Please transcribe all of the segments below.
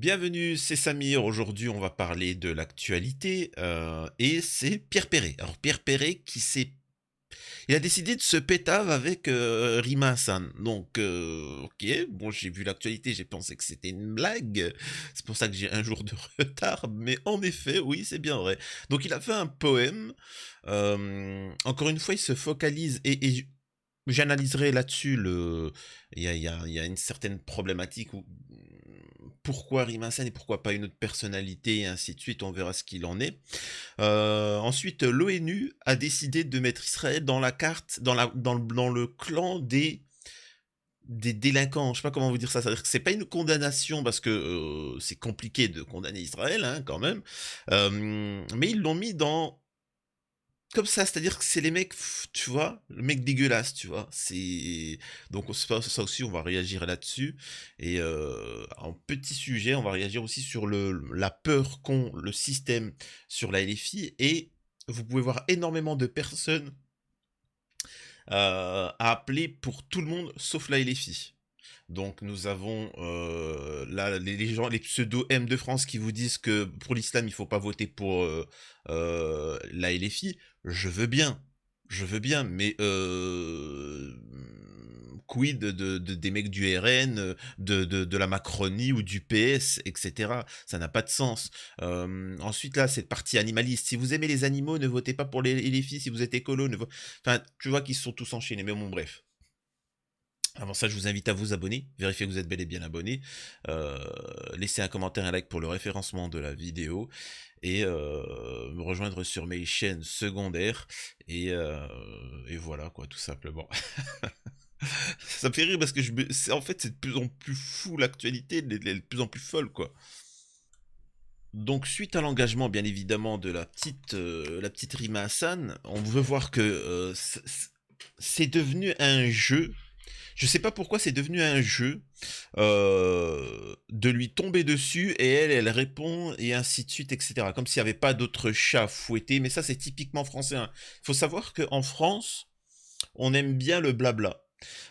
Bienvenue, c'est Samir. Aujourd'hui, on va parler de l'actualité et c'est Pierre Perret. Alors Pierre Perret il a décidé de se pétave avec Rima Hassan. Donc, ok, bon, j'ai vu l'actualité, j'ai pensé que c'était une blague. C'est pour ça que j'ai un jour de retard. Mais en effet, oui, c'est bien vrai. Donc, il a fait un poème. Encore une fois, il se focalise et j'analyserai là-dessus il y a une certaine problématique où pourquoi Rima Sen et pourquoi pas une autre personnalité et ainsi de suite, on verra ce qu'il en est. Ensuite, l'ONU a décidé de mettre Israël dans la carte, dans le clan des délinquants. Je sais pas comment vous dire ça. C'est-à-dire que c'est pas une condamnation parce que c'est compliqué de condamner Israël, hein, quand même. Mais ils l'ont mis dans comme ça, c'est-à-dire que c'est les mecs, tu vois, le mec dégueulasse, tu vois. C'est donc ça aussi, on va réagir là-dessus. Et en petit sujet, on va réagir aussi sur la peur qu'ont le système sur la LFI. Et vous pouvez voir énormément de personnes à appeler pour tout le monde sauf la LFI. Donc nous avons là les gens, les pseudo M de France qui vous disent que pour l'islam il faut pas voter pour la LFI. Je veux bien, je veux bien, mais quid des mecs du RN, de la Macronie ou du PS, etc. Ça n'a pas de sens. Ensuite là, cette partie animaliste. Si vous aimez les animaux, ne votez pas pour les LFI. Si vous êtes écolo, enfin, tu vois qu'ils se sont tous enchaînés. Mais bon, bref. Avant ça, je vous invite à vous abonner, vérifiez que vous êtes bel et bien abonné, laissez un commentaire, un like pour le référencement de la vidéo, et me rejoindre sur mes chaînes secondaires, et voilà quoi, tout simplement. Ça me fait rire parce que en fait c'est de plus en plus fou l'actualité, elle est de plus en plus folle quoi. Donc suite à l'engagement bien évidemment de la petite Rima Hassan, on veut voir que c'est devenu un jeu. Je sais pas pourquoi c'est devenu un jeu de lui tomber dessus et elle répond et ainsi de suite, etc. Comme s'il n'y avait pas d'autre chat fouetté. Mais ça, c'est typiquement français, hein. Faut savoir qu'en France, on aime bien le blabla.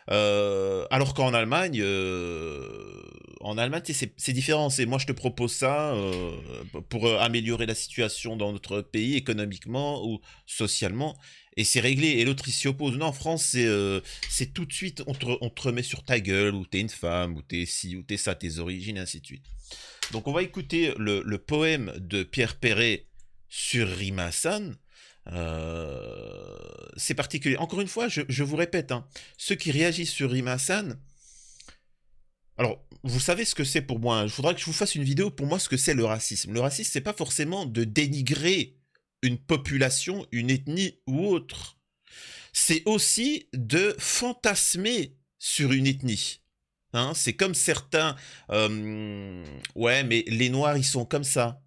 Alors qu'en Allemagne, tu sais, c'est différent. C'est moi je te propose ça pour améliorer la situation dans notre pays économiquement ou socialement, et c'est réglé. Et l'autre il s'y oppose. Non, en France c'est tout de suite on te remet sur ta gueule, ou t'es une femme, ou t'es ci, ou t'es ça, tes origines, ainsi de suite. Donc on va écouter le poème de Pierre Perret sur Rima Hassan. C'est particulier. Encore une fois, je vous répète, hein, ceux qui réagissent sur Rima Hassan, alors vous savez ce que c'est pour moi. Il faudra que je vous fasse une vidéo pour moi ce que c'est le racisme. Le racisme, c'est pas forcément de dénigrer une population, une ethnie ou autre. C'est aussi de fantasmer sur une ethnie. Hein, c'est comme certains, ouais, mais les Noirs, ils sont comme ça.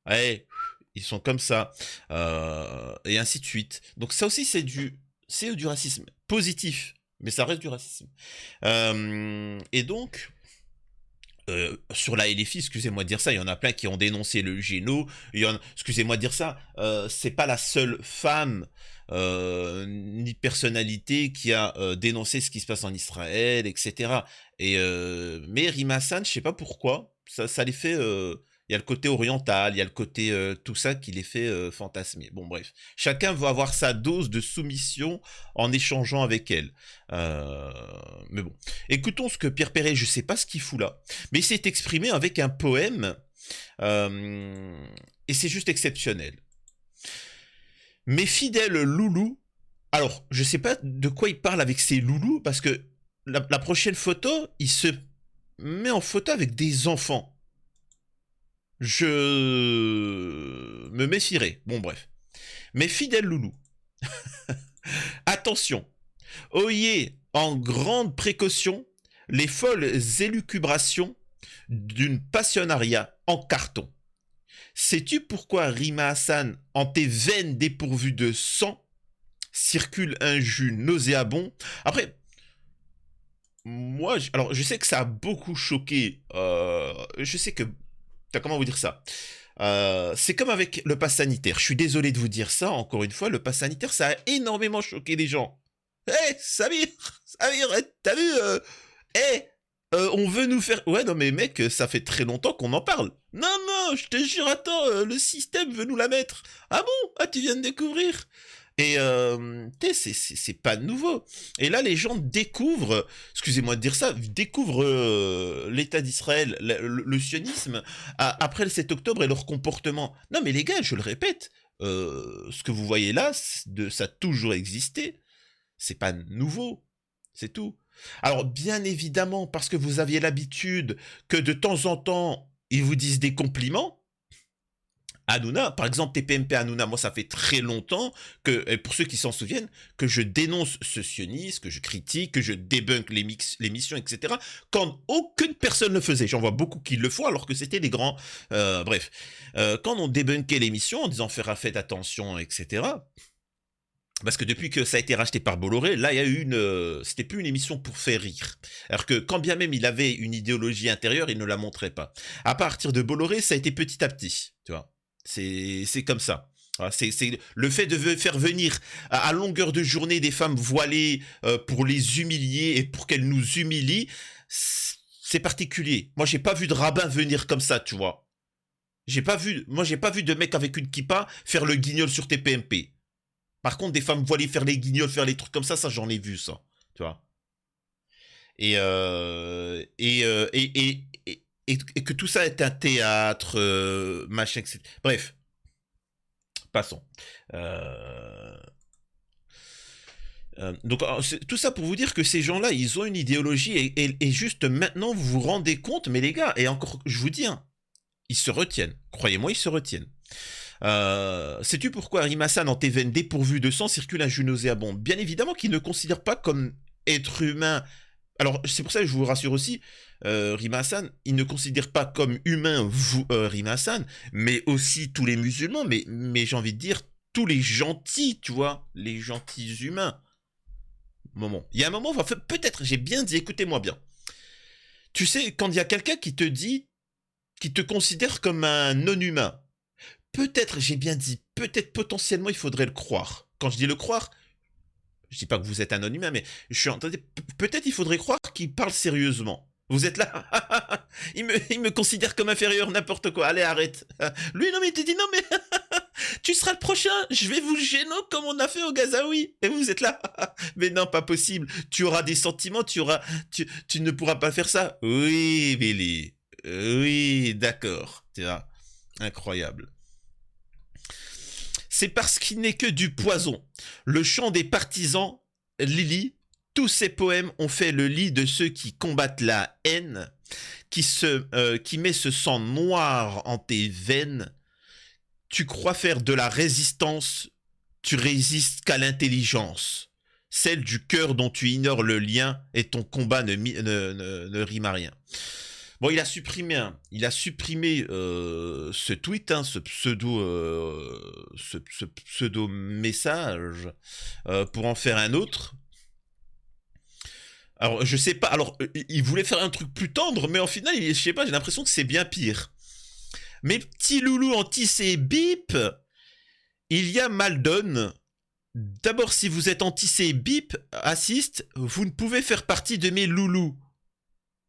Ouais, ils sont comme ça, et ainsi de suite. Donc ça aussi c'est du racisme positif, mais ça reste du racisme. Et donc sur la LFI, excusez-moi de dire ça, il y en a plein qui ont dénoncé le géno. Excusez-moi de dire ça, c'est pas la seule femme ni personnalité qui a dénoncé ce qui se passe en Israël, etc. Et mais Rima Hassan, je sais pas pourquoi, ça les fait. Il y a le côté oriental, il y a le côté tout ça qui les fait fantasmer. Bon bref, chacun veut avoir sa dose de soumission en échangeant avec elle. Mais bon, écoutons ce que Pierre Perret, je sais pas ce qu'il fout là, mais il s'est exprimé avec un poème, et c'est juste exceptionnel. Mes fidèles loulous, alors je sais pas de quoi il parle avec ses loulous, parce que la prochaine photo, il se met en photo avec des enfants. Je me méfierai. Bon bref. Mes fidèles loulous, attention, oyez en grande précaution les folles élucubrations d'une passionnariat en carton. Sais-tu pourquoi Rima Hassan, en tes veines dépourvues de sang, circule un jus nauséabond? Après, moi, alors je sais que ça a beaucoup choqué. Je sais que comment vous dire ça? C'est comme avec le pass sanitaire. Je suis désolé de vous dire ça, encore une fois, le pass sanitaire, ça a énormément choqué les gens. Hé, Samir, Samir, t'as vu On veut nous faire... Ouais, non mais mec, ça fait très longtemps qu'on en parle. Non, non, je te jure, attends, le système veut nous la mettre. Ah bon? Ah, tu viens de découvrir? Et tu sais, c'est pas nouveau. Et là, les gens découvrent, excusez-moi de dire ça, découvrent l'État d'Israël, le sionisme, après le 7 octobre et leur comportement. Non mais les gars, je le répète, ce que vous voyez là, ça a toujours existé. C'est pas nouveau, c'est tout. Alors, bien évidemment, parce que vous aviez l'habitude que de temps en temps, ils vous disent des compliments, Hanouna, par exemple TPMP Hanouna, moi ça fait très longtemps que, et pour ceux qui s'en souviennent, que je dénonce ce sionisme, que je critique, que je débunk l'émission, etc. Quand aucune personne le faisait. J'en vois beaucoup qui le font alors que c'était les grands... bref. Quand on débunkait l'émission en disant faites attention, etc. Parce que depuis que ça a été racheté par Bolloré, là, il y a eu c'était plus une émission pour faire rire. Alors que quand bien même il avait une idéologie intérieure, il ne la montrait pas. À partir de Bolloré, ça a été petit à petit, tu vois. C'est comme ça. Voilà, c'est le fait de faire venir à longueur de journée des femmes voilées pour les humilier et pour qu'elles nous humilient, c'est particulier. Moi, j'ai pas vu de rabbin venir comme ça, tu vois. J'ai pas vu de mec avec une kippa faire le guignol sur TPMP. Par contre, des femmes voilées faire les guignols, faire les trucs comme ça j'en ai vu ça, tu vois. Et, et que tout ça est un théâtre, machin, etc. Bref, passons. Donc, tout ça pour vous dire que ces gens-là, ils ont une idéologie et juste maintenant, vous vous rendez compte, mais les gars, et encore, je vous dis, hein, ils se retiennent. Croyez-moi, ils se retiennent. Sais-tu pourquoi Rimassan, en tes veines dépourvues de sang, circule un jus nauséabond? Bien évidemment qu'il ne considère pas comme être humain. Alors, c'est pour ça que je vous rassure aussi, Rimassan, il ne considère pas comme humain vous, Rimassan, mais aussi tous les musulmans, mais j'ai envie de dire tous les gentils, tu vois, les gentils humains. Moment. Il y a un moment, enfin, peut-être, j'ai bien dit, écoutez-moi bien. Tu sais, quand il y a quelqu'un qui te dit, qui te considère comme un non-humain, peut-être, j'ai bien dit, peut-être potentiellement il faudrait le croire. Quand je dis le croire, je dis pas que vous êtes un non-humain, mais je suis en train de dire, peut-être il faudrait croire qu'il parle sérieusement. Vous êtes là, il me considère comme inférieur, n'importe quoi, allez arrête. Lui non mais il te dit non mais tu seras le prochain, je vais vous gêner comme on a fait au Gazaoui. Et vous êtes là, mais non pas possible, tu auras des sentiments, tu ne pourras pas faire ça. Oui Billy, oui d'accord, tu vois, incroyable. C'est parce qu'il n'est que du poison. Le chant des partisans, Lily, tous ces poèmes ont fait le lit de ceux qui combattent la haine, qui met ce sang noir en tes veines. Tu crois faire de la résistance, tu résistes qu'à l'intelligence. Celle du cœur dont tu ignores le lien et ton combat ne rime à rien. Bon, il a supprimé ce tweet, hein, ce pseudo message pour en faire un autre. Alors, je sais pas. Alors, il voulait faire un truc plus tendre, mais en final, je sais pas. J'ai l'impression que c'est bien pire. Mes petits loulous anti bip, il y a Maldon. D'abord, si vous êtes anti bip, assiste, vous ne pouvez faire partie de mes loulous.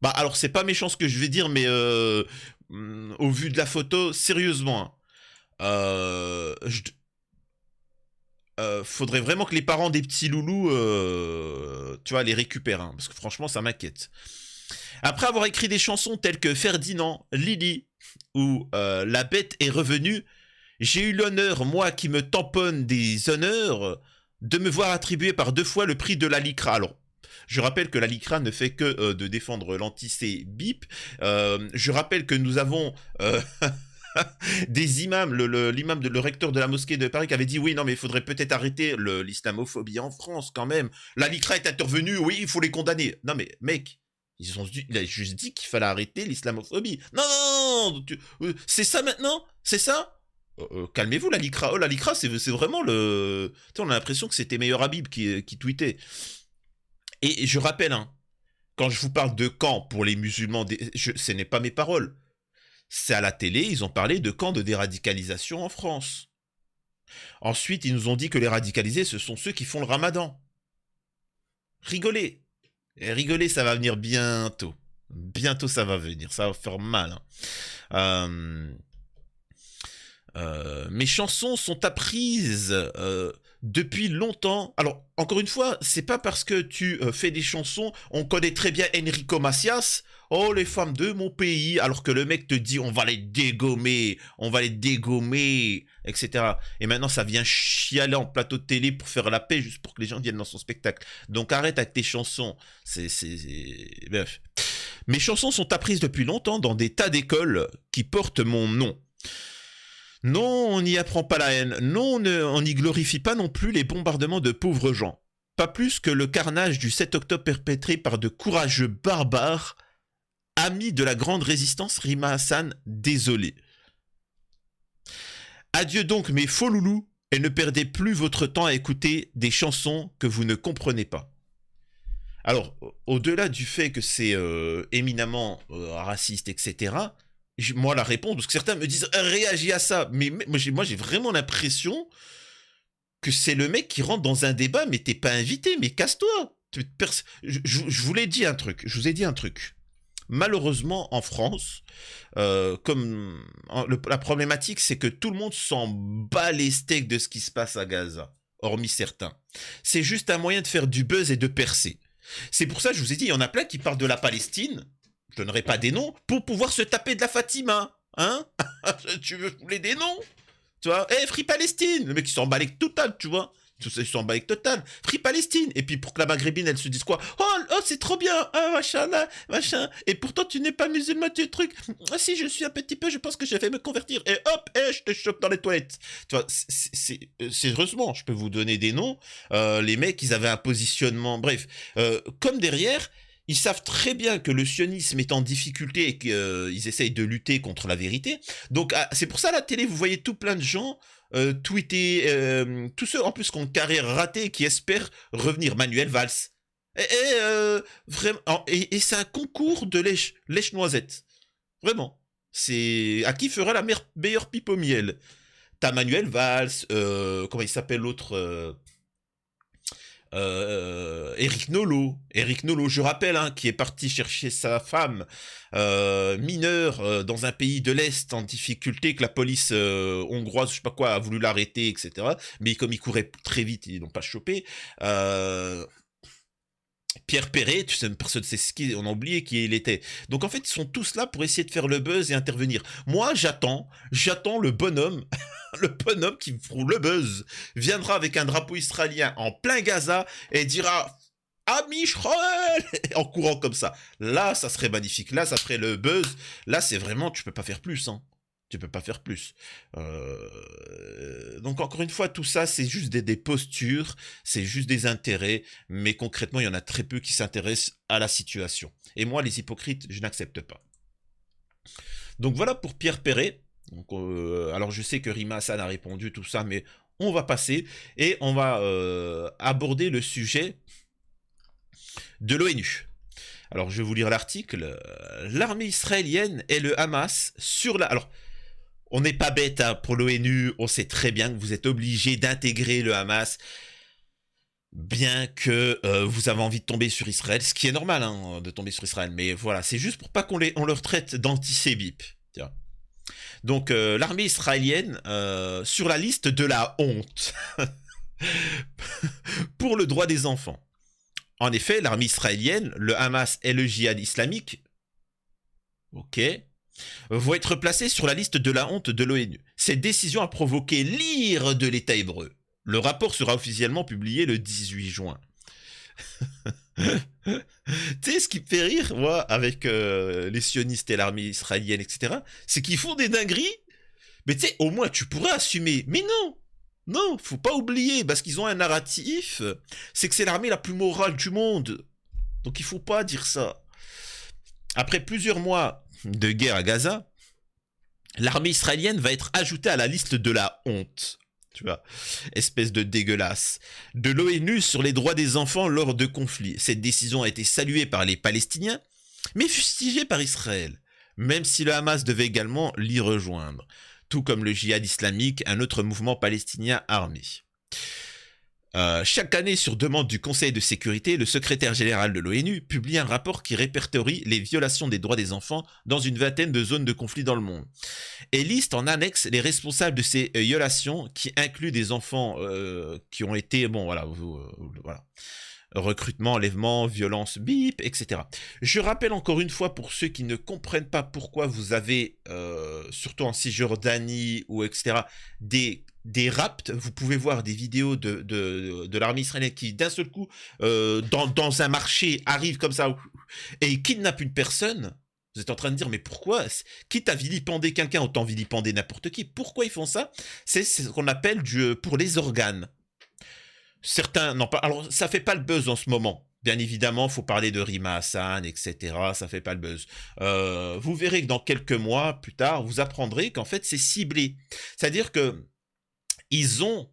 Bah alors c'est pas méchant ce que je vais dire, mais au vu de la photo, sérieusement, faudrait vraiment que les parents des petits loulous, tu vois, les récupèrent, hein, parce que franchement ça m'inquiète. Après avoir écrit des chansons telles que Ferdinand, Lily ou La Bête est revenue, j'ai eu l'honneur, moi qui me tamponne des honneurs, de me voir attribuer par 2 fois le prix de la LICRA. Alors, je rappelle que la LICRA ne fait que de défendre l'anti-C-BIP. Je rappelle que nous avons des imams, l'imam, le recteur de la mosquée de Paris qui avait dit oui, non mais il faudrait peut-être arrêter l'islamophobie en France quand même. La LICRA est intervenue, oui, il faut les condamner. Non mais mec, il a juste dit qu'il fallait arrêter l'islamophobie. Non, non, non, c'est ça maintenant? C'est ça? Calmez-vous la LICRA. Oh la LICRA c'est vraiment le... on a l'impression que c'était Meilleur Habib qui tweetait. Et je rappelle, hein, quand je vous parle de camp pour les musulmans, ce n'est pas mes paroles. C'est à la télé, ils ont parlé de camps de déradicalisation en France. Ensuite, ils nous ont dit que les radicalisés, ce sont ceux qui font le ramadan. Rigolez. Et rigolez, ça va venir bientôt. Bientôt ça va venir, ça va faire mal. Hein. Euh, mes chansons sont apprises depuis longtemps. Alors, encore une fois, c'est pas parce que tu fais des chansons, on connaît très bien Enrico Macias. Oh, les femmes de mon pays, alors que le mec te dit on va les dégommer, etc. Et maintenant, ça vient chialer en plateau de télé pour faire la paix, juste pour que les gens viennent dans son spectacle. Donc arrête avec tes chansons. Bref. Mes chansons sont apprises depuis longtemps dans des tas d'écoles qui portent mon nom. Non, on n'y apprend pas la haine. Non, on n'y glorifie pas non plus les bombardements de pauvres gens. Pas plus que le carnage du 7 octobre perpétré par de courageux barbares, amis de la grande résistance Rima Hassan, désolé. Adieu donc mes faux loulous, et ne perdez plus votre temps à écouter des chansons que vous ne comprenez pas. Alors, au-delà du fait que c'est éminemment raciste, etc., moi, la réponse, parce que certains me disent réagis à ça, mais moi j'ai vraiment l'impression que c'est le mec qui rentre dans un débat, mais t'es pas invité, mais casse-toi. Je vous ai dit un truc. Malheureusement, en France, la problématique, c'est que tout le monde s'en bat les steaks de ce qui se passe à Gaza, hormis certains. C'est juste un moyen de faire du buzz et de percer. C'est pour ça que je vous ai dit, il y en a plein qui parlent de la Palestine, je donnerai pas des noms, pour pouvoir se taper de la Fatima. Hein? Tu veux voulais des noms? Tu vois? Free Palestine! Le mec, il s'en bat avec total, tu vois? Il s'en bat avec total. Free Palestine! Et puis pour que la maghrébine, elle se dise quoi? Oh, c'est trop bien! Ah, machin, là, machin. Et pourtant, tu n'es pas musulman, tu truc. Ah, si, je suis un petit peu, je pense que je vais me convertir. Et hop, je te chope dans les toilettes. Tu vois, sérieusement, je peux vous donner des noms. Les mecs, ils avaient un positionnement. Bref, comme derrière. Ils savent très bien que le sionisme est en difficulté et qu'ils essayent de lutter contre la vérité. Donc, c'est pour ça, à la télé, vous voyez tout plein de gens tweeter, tous ceux en plus qui ont une carrière ratée et qui espèrent revenir. Manuel Valls. Vraiment, et c'est un concours de lèche-noisette. Vraiment. C'est à qui fera la meilleure pipe au miel. T'as Manuel Valls, comment il s'appelle l'autre Eric Nolot, je rappelle, hein, qui est parti chercher sa femme mineure dans un pays de l'Est en difficulté, que la police hongroise, je sais pas quoi, a voulu l'arrêter, etc. Mais comme il courait très vite, ils l'ont pas chopé. Pierre Perret, tu sais, personne ne sait on a oublié qui il était. Donc en fait, ils sont tous là pour essayer de faire le buzz et intervenir. Moi, j'attends le bonhomme, le bonhomme qui fout le buzz, viendra avec un drapeau israélien en plein Gaza et dira Ami Israël en courant comme ça. Là, ça serait magnifique. Là, ça ferait le buzz. Là, c'est vraiment, tu peux pas faire plus, hein. Tu peux pas faire plus. Donc encore une fois, tout ça, c'est juste des postures, c'est juste des intérêts, mais concrètement, il y en a très peu qui s'intéressent à la situation. Et moi, les hypocrites, je n'accepte pas. Donc voilà pour Pierre Perret. Donc, alors je sais que Rima Hassan a répondu tout ça, mais on va passer et on va aborder le sujet de l'ONU. Alors je vais vous lire l'article. L'armée israélienne et le Hamas sur la... Alors, on n'est pas bête hein, pour l'ONU, on sait très bien que vous êtes obligé d'intégrer le Hamas, bien que vous avez envie de tomber sur Israël, ce qui est normal hein, de tomber sur Israël, mais voilà, c'est juste pour pas qu'on leur traite d'antisémites. Donc l'armée israélienne sur la liste de la honte pour le droit des enfants. En effet, l'armée israélienne, le Hamas et le djihad islamique, ok, vont être placés sur la liste de la honte de l'ONU. Cette décision a provoqué l'ire de l'État hébreu. Le rapport sera officiellement publié le 18 juin. Tu sais, ce qui me fait rire, moi, avec les sionistes et l'armée israélienne, etc., c'est qu'ils font des dingueries, mais tu sais, au moins, tu pourrais assumer. Mais non! Non, faut pas oublier, parce qu'ils ont un narratif, c'est que c'est l'armée la plus morale du monde. Donc il faut pas dire ça. Après plusieurs mois de guerre à Gaza, l'armée israélienne va être ajoutée à la liste de la honte, tu vois, espèce de dégueulasse, de l'ONU sur les droits des enfants lors de conflits. Cette décision a été saluée par les Palestiniens, mais fustigée par Israël, même si le Hamas devait également l'y rejoindre, tout comme le djihad islamique, un autre mouvement palestinien armé. Chaque année, sur demande du Conseil de sécurité, le secrétaire général de l'ONU publie un rapport qui répertorie les violations des droits des enfants dans une vingtaine de zones de conflit dans le monde et liste en annexe les responsables de ces violations qui incluent des enfants qui ont été, bon voilà, voilà, recrutement, enlèvement, violence, bip, etc. Je rappelle encore une fois pour ceux qui ne comprennent pas pourquoi vous avez, surtout en Cisjordanie ou etc., des rapts, vous pouvez voir des vidéos de l'armée israélienne qui d'un seul coup, dans un marché, arrive comme ça et kidnappe une personne. Vous êtes en train de dire, mais pourquoi, quitte à vilipender quelqu'un, autant vilipender n'importe qui. Pourquoi ils font ça? C'est ce qu'on appelle pour les organes. Certains n'en parlent. Alors, ça fait pas le buzz en ce moment. Bien évidemment, il faut parler de Rima Hassan, etc. Ça fait pas le buzz. Vous verrez que dans quelques mois plus tard, vous apprendrez qu'en fait, c'est ciblé. C'est-à-dire que ils ont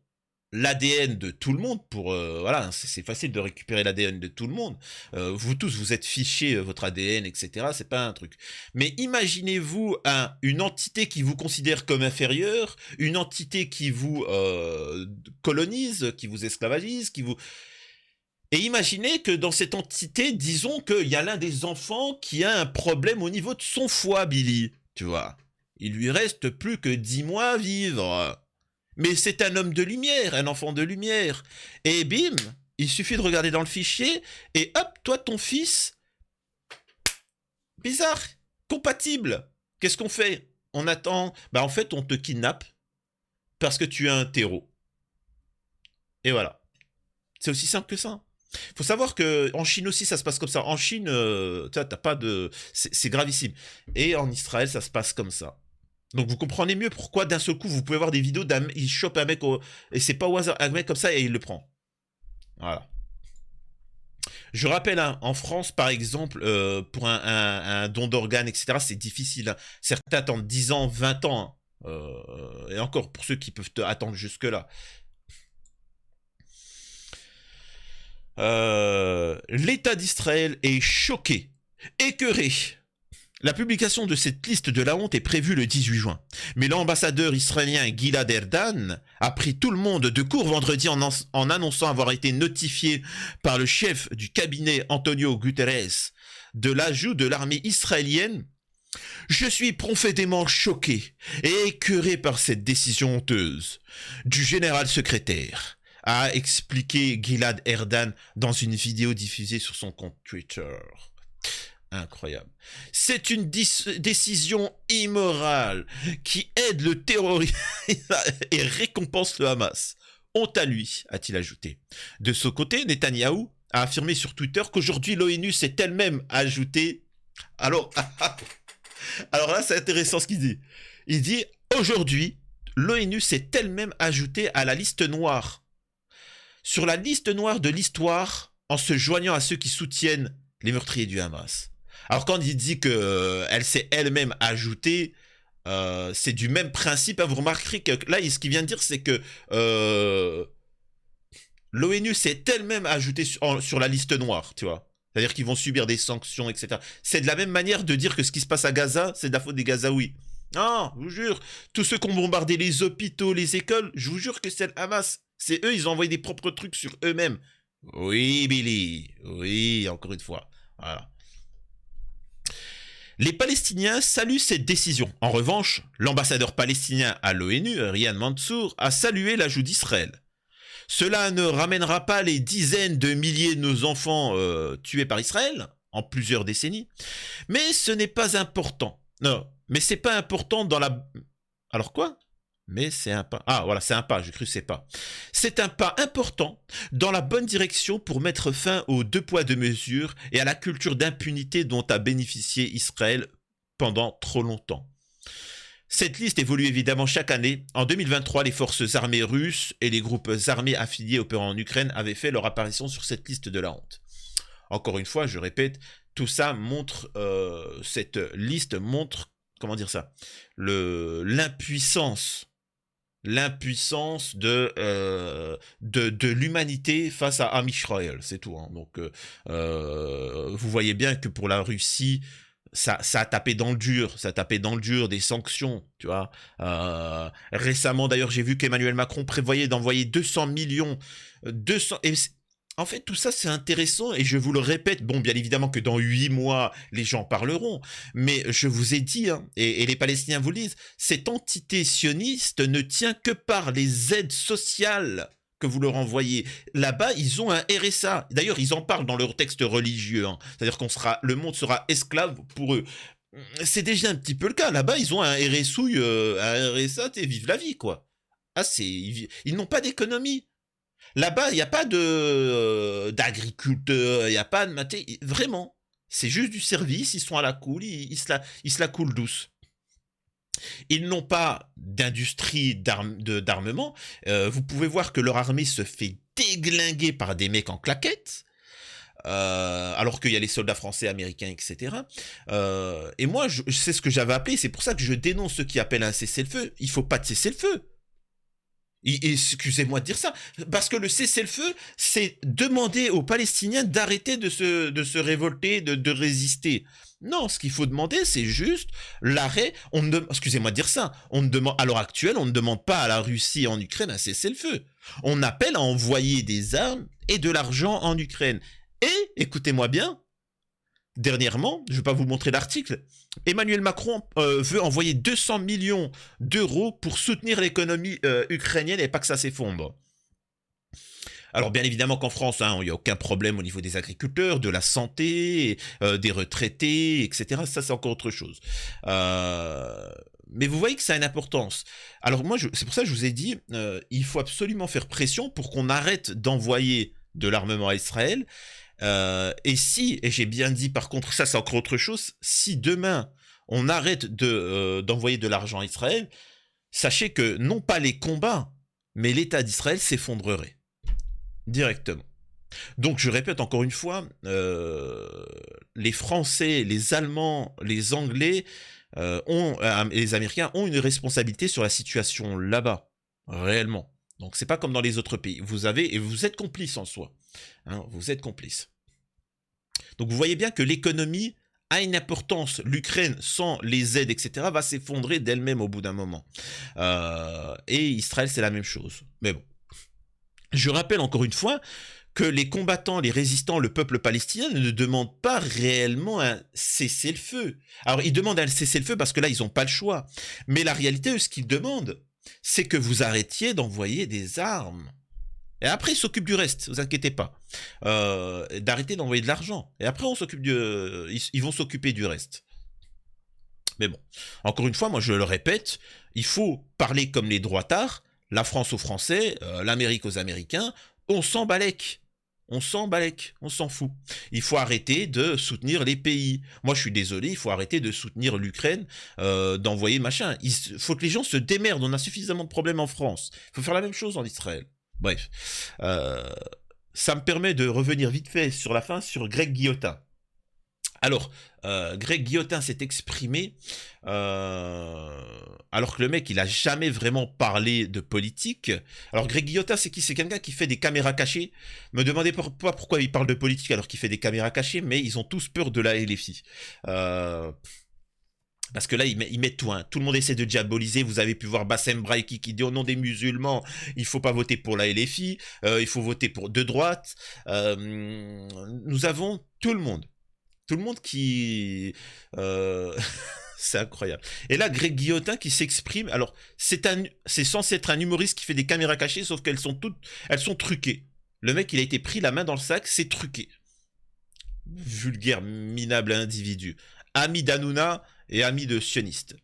l'ADN de tout le monde pour voilà, c'est facile de récupérer l'ADN de tout le monde. Vous tous, vous êtes fichés votre ADN, etc. C'est pas un truc. Mais imaginez-vous une entité qui vous considère comme inférieur, une entité qui vous colonise, qui vous esclavagise, qui vous et imaginez que dans cette entité, disons qu'il y a l'un des enfants qui a un problème au niveau de son foie, Billy. Tu vois, il lui reste plus que 10 mois à vivre. Mais c'est un homme de lumière, un enfant de lumière. Et bim, il suffit de regarder dans le fichier, et hop, toi, ton fils, bizarre, compatible. Qu'est-ce qu'on fait? On attend, bah en fait, on te kidnappe, parce que tu es un terreau. Et voilà. C'est aussi simple que ça. Faut savoir que en Chine aussi, ça se passe comme ça. En Chine, t'as pas de... C'est gravissime. Et en Israël, ça se passe comme ça. Donc vous comprenez mieux pourquoi d'un seul coup vous pouvez voir des vidéos il chope un mec et c'est pas au hasard un mec comme ça et il le prend. Voilà. Je rappelle hein, en France par exemple pour un don d'organes etc c'est difficile. Hein. Certains attendent 10 ans, 20 ans hein. Et encore pour ceux qui peuvent attendre jusque là. L'État d'Israël est choqué, écœuré. La publication de cette liste de la honte est prévue le 18 juin. Mais l'ambassadeur israélien Gilad Erdan a pris tout le monde de court vendredi en annonçant avoir été notifié par le chef du cabinet Antonio Guterres de l'ajout de l'armée israélienne. Je suis profondément choqué et écœuré par cette décision honteuse du général secrétaire, a expliqué Gilad Erdan dans une vidéo diffusée sur son compte Twitter. Incroyable. C'est une décision immorale qui aide le terrorisme et récompense le Hamas. Honte à lui, a-t-il ajouté. De son côté, Netanyahou a affirmé sur Twitter qu'aujourd'hui l'ONU s'est elle-même ajoutée. Alors là, c'est intéressant ce qu'il dit. Il dit aujourd'hui, l'ONU s'est elle-même ajoutée à la liste noire. Sur la liste noire de l'histoire, en se joignant à ceux qui soutiennent les meurtriers du Hamas. Alors quand il dit qu'elle s'est elle-même ajoutée, c'est du même principe. Hein, vous remarquerez que là, ce qu'il vient de dire, c'est que l'ONU s'est elle-même ajoutée sur la liste noire, tu vois. C'est-à-dire qu'ils vont subir des sanctions, etc. C'est de la même manière de dire que ce qui se passe à Gaza, c'est de la faute des Gazaouis. Non, je vous jure, tous ceux qui ont bombardé les hôpitaux, les écoles, je vous jure que c'est le Hamas. C'est eux, ils ont envoyé des propres trucs sur eux-mêmes. Oui, Billy. Oui, encore une fois. Voilà. Les Palestiniens saluent cette décision. En revanche, l'ambassadeur palestinien à l'ONU, Riyad Mansour, a salué l'ajout d'Israël. Cela ne ramènera pas les dizaines de milliers de nos enfants tués par Israël en plusieurs décennies, mais ce n'est pas important. Non, mais c'est pas important dans la... Alors quoi? Mais c'est un pas... Ah voilà, c'est un pas, j'ai cru c'est pas. C'est un pas important dans la bonne direction pour mettre fin aux 2 poids 2 mesures et à la culture d'impunité dont a bénéficié Israël pendant trop longtemps. Cette liste évolue évidemment chaque année. En 2023, les forces armées russes et les groupes armés affiliés opérant en Ukraine avaient fait leur apparition sur cette liste de la honte. Encore une fois, je répète, tout ça montre, cette liste montre, comment dire ça, l'impuissance de l'humanité face à Am Israël, c'est tout. Hein. Donc, vous voyez bien que pour la Russie, ça a tapé dans le dur, ça a tapé dans le dur des sanctions, tu vois. Récemment, d'ailleurs, j'ai vu qu'Emmanuel Macron prévoyait d'envoyer 200 millions, 200, en fait, tout ça, c'est intéressant et je vous le répète, bon, bien évidemment que dans 8 mois, les gens parleront, mais je vous ai dit, hein, et les Palestiniens vous le disent, cette entité sioniste ne tient que par les aides sociales que vous leur envoyez. Là-bas, ils ont un RSA. D'ailleurs, ils en parlent dans leur texte religieux, hein. C'est-à-dire le monde sera esclave pour eux. C'est déjà un petit peu le cas. Là-bas, ils ont un RSouille, un RSA, vive la vie, quoi. Ah, ils n'ont pas d'économie. Là-bas, il n'y a pas d'agriculteurs, il n'y a pas de vraiment. C'est juste du service, ils sont à la cool, ils se la coulent douce. Ils n'ont pas d'industrie d'armement. Vous pouvez voir que leur armée se fait déglinguer par des mecs en claquettes. Alors qu'il y a les soldats français, américains, etc. Et moi, c'est ce que j'avais appelé, c'est pour ça que je dénonce ceux qui appellent un cessez-le-feu. Il ne faut pas de cessez-le-feu. Excusez-moi de dire ça, parce que le cessez-le-feu, c'est demander aux Palestiniens d'arrêter de se révolter, de résister. Non, ce qu'il faut demander, c'est juste l'arrêt. Excusez-moi de dire ça. À l'heure actuelle, on ne demande pas à la Russie et en Ukraine un cessez-le-feu. On appelle à envoyer des armes et de l'argent en Ukraine. Et, écoutez-moi bien, dernièrement, je ne vais pas vous montrer l'article, Emmanuel Macron veut envoyer 200 millions d'euros pour soutenir l'économie ukrainienne et pas que ça s'effondre. Alors bien évidemment qu'en France, hein, il n'y a aucun problème au niveau des agriculteurs, de la santé, des retraités, etc. Ça, c'est encore autre chose. Mais vous voyez que ça a une importance. Alors moi, c'est pour ça que je vous ai dit, il faut absolument faire pression pour qu'on arrête d'envoyer de l'armement à Israël. Et j'ai bien dit par contre, ça c'est encore autre chose, si demain on arrête d'envoyer de l'argent à Israël, sachez que non pas les combats, mais l'État d'Israël s'effondrerait directement. Donc je répète encore une fois, les Français, les Allemands, les Anglais, les Américains ont une responsabilité sur la situation là-bas, réellement. Donc c'est pas comme dans les autres pays. Vous êtes complices en soi. Hein, vous êtes complices. Donc vous voyez bien que l'économie a une importance. L'Ukraine, sans les aides, etc., va s'effondrer d'elle-même au bout d'un moment. Et Israël, c'est la même chose. Mais bon. Je rappelle encore une fois que les combattants, les résistants, le peuple palestinien ne demandent pas réellement un cessez-le-feu. Alors ils demandent un cessez-le-feu parce que là, ils n'ont pas le choix. Mais la réalité, ce qu'ils demandent, c'est que vous arrêtiez d'envoyer des armes. Et après, ils s'occupent du reste, vous inquiétez pas. D'arrêter d'envoyer de l'argent. Et après, ils vont s'occuper du reste. Mais bon, encore une fois, moi je le répète, il faut parler comme les droitards, la France aux Français, l'Amérique aux Américains, on s'en balèque. On s'en balèque, on s'en fout. Il faut arrêter de soutenir les pays. Moi, je suis désolé, il faut arrêter de soutenir l'Ukraine, d'envoyer machin. Il faut que les gens se démerdent, on a suffisamment de problèmes en France. Il faut faire la même chose en Israël. Bref, ça me permet de revenir vite fait sur la fin, sur Greg Guillotin. Alors, Greg Guillotin s'est exprimé, alors que le mec, il a jamais vraiment parlé de politique. Alors, Greg Guillotin, c'est qui? C'est quelqu'un qui fait des caméras cachées. Me demandez pas pourquoi il parle de politique alors qu'il fait des caméras cachées, mais ils ont tous peur de la LFI. Parce que là, ils mettent tout. Hein. Tout le monde essaie de diaboliser. Vous avez pu voir Bassem Braiki qui dit au nom des musulmans, il faut pas voter pour la LFI, il faut voter pour de droite. Nous avons tout le monde. Tout le monde qui... c'est incroyable. Et là, Greg Guillotin qui s'exprime. Alors, c'est censé être un humoriste qui fait des caméras cachées, sauf qu'elles sont truquées. Le mec, il a été pris la main dans le sac, c'est truqué. Vulgaire, minable individu. Ami d'Hanouna et ami de sionistes.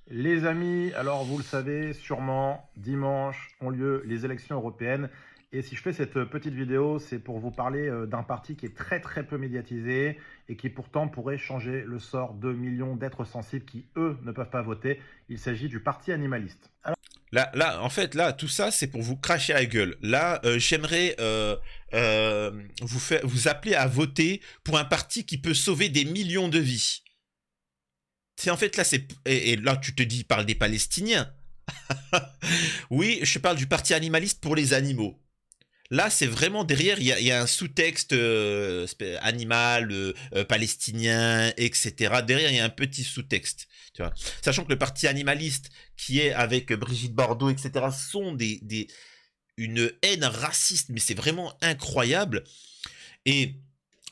Les amis, alors vous le savez sûrement, dimanche ont lieu les élections européennes. Et si je fais cette petite vidéo, c'est pour vous parler d'un parti qui est très très peu médiatisé et qui pourtant pourrait changer le sort de millions d'êtres sensibles qui, eux, ne peuvent pas voter. Il s'agit du Parti animaliste. Alors... En fait, tout ça, c'est pour vous cracher à la gueule. Là, j'aimerais vous appeler à voter pour un parti qui peut sauver des millions de vies. C'est en fait là, et là, tu te dis, parle des Palestiniens. Oui, je parle du Parti animaliste pour les animaux. Là, c'est vraiment derrière, il y a un sous-texte animal, palestinien, etc. Derrière, il y a un petit sous-texte. Tu vois. Sachant que le parti animaliste, qui est avec Brigitte Bardot, etc., sont une haine raciste, mais c'est vraiment incroyable. Et,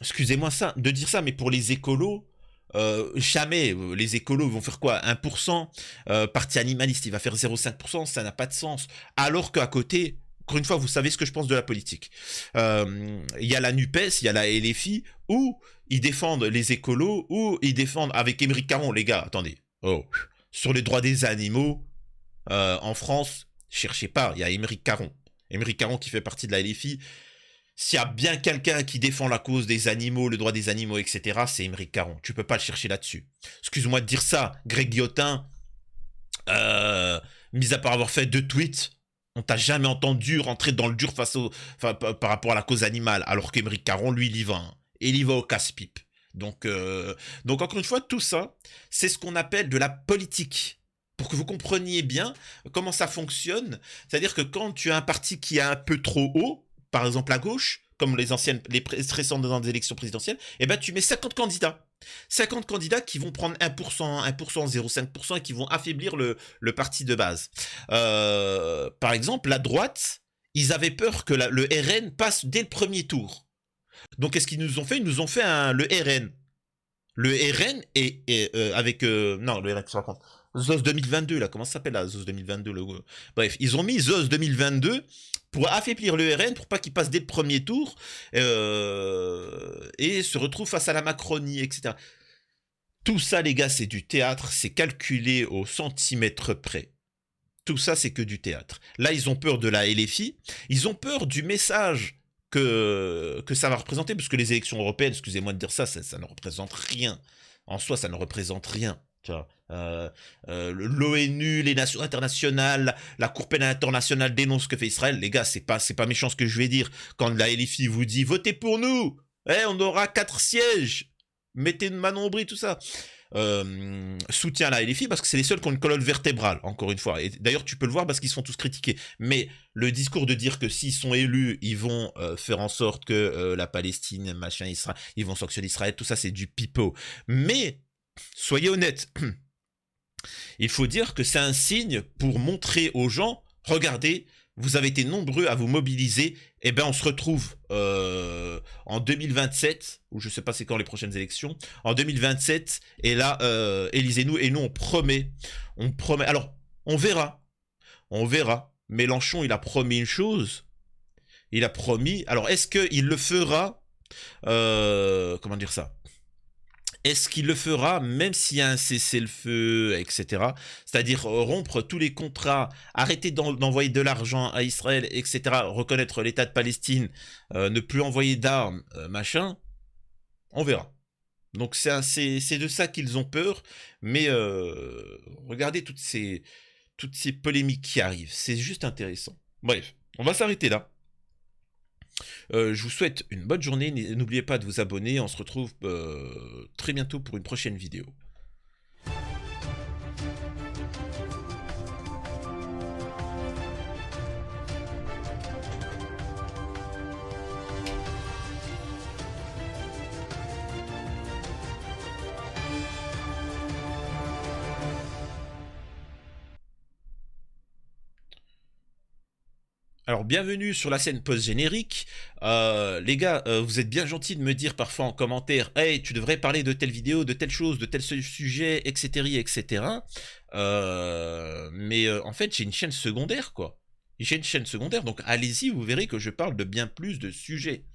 excusez-moi ça, de dire ça, mais pour les écolos, jamais les écolos vont faire quoi 1%, parti animaliste il va faire 0,5%, ça n'a pas de sens. Alors qu'à côté, encore une fois, vous savez ce que je pense de la politique. Il y a la NUPES, il y a la LFI, où ils défendent les écolos, où ils défendent avec Émeric Caron, les gars, attendez. Oh. Sur les droits des animaux, en France, cherchez pas, il y a Émeric Caron. Émeric Caron qui fait partie de la LFI. S'il y a bien quelqu'un qui défend la cause des animaux, le droit des animaux, etc., c'est Émeric Caron. Tu peux pas le chercher là-dessus. Excuse-moi de dire ça, Greg Guillotin, mis à part avoir fait 2 tweets, on t'a jamais entendu rentrer dans le dur par rapport à la cause animale, alors qu'Émeric Caron, lui, il y va. Hein. Et il y va au casse-pipe. Donc encore une fois, tout ça, c'est ce qu'on appelle de la politique. Pour que vous compreniez bien comment ça fonctionne, c'est-à-dire que quand tu as un parti qui est un peu trop haut, par exemple à gauche, comme les précédentes élections présidentielles, eh ben tu mets 50 candidats. 50 candidats qui vont prendre 1%, 1%, 0,5% et qui vont affaiblir le parti de base. Par exemple, la droite, ils avaient peur que le RN passe dès le premier tour. Donc qu'est-ce qu'ils nous ont fait? Ils nous ont fait le RN. Le RN avec... non, le RN, je raconte. ZOS 2022, là, comment ça s'appelle là, ZOS 2022 Bref, ils ont mis ZOS 2022 pour affaiblir le RN, pour pas qu'il passe dès le premier tour, et se retrouve face à la Macronie, etc. Tout ça, les gars, c'est du théâtre, c'est calculé au centimètre près. Tout ça, c'est que du théâtre. Là, ils ont peur de la LFI, ils ont peur du message que ça va représenter, parce que les élections européennes, excusez-moi de dire ça, ça ne représente rien. En soi, ça ne représente rien. L'ONU, les nations internationales, la Cour pénale internationale dénonce ce que fait Israël. Les gars, c'est pas méchant ce que je vais dire. Quand la LFI vous dit votez pour nous, on aura 4 sièges, mettez une main nombril, tout ça. Soutien à la LFI parce que c'est les seuls qui ont une colonne vertébrale, encore une fois. Et d'ailleurs, tu peux le voir parce qu'ils se font tous critiquer. Mais le discours de dire que s'ils sont élus, ils vont faire en sorte que la Palestine, machin, Israël, ils vont sanctionner Israël, tout ça, c'est du pipeau. Mais soyez honnêtes, il faut dire que c'est un signe pour montrer aux gens, regardez, vous avez été nombreux à vous mobiliser, et ben on se retrouve en 2027, ou je sais pas c'est quand les prochaines élections, en 2027, et là, élisez-nous, et nous on promet, alors on verra, Mélenchon il a promis une chose, alors est-ce qu'il le fera, comment dire ça? Est-ce qu'il le fera même s'il y a un cessez-le-feu, etc. C'est-à-dire rompre tous les contrats, arrêter d'envoyer de l'argent à Israël, etc. Reconnaître l'État de Palestine, ne plus envoyer d'armes, machin. On verra. Donc c'est de ça qu'ils ont peur. Mais regardez toutes ces polémiques qui arrivent. C'est juste intéressant. Bref, on va s'arrêter là. Je vous souhaite une bonne journée, n'oubliez pas de vous abonner, on se retrouve très bientôt pour une prochaine vidéo. Alors bienvenue sur la scène post-générique. Les gars, vous êtes bien gentils de me dire parfois en commentaire « Hey, tu devrais parler de telle vidéo, de telle chose, de tel sujet, etc. etc. » Mais en fait, j'ai une chaîne secondaire, quoi. J'ai une chaîne secondaire, donc allez-y, vous verrez que je parle de bien plus de sujets.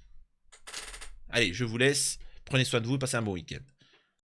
Allez, je vous laisse. Prenez soin de vous, passez un bon week-end.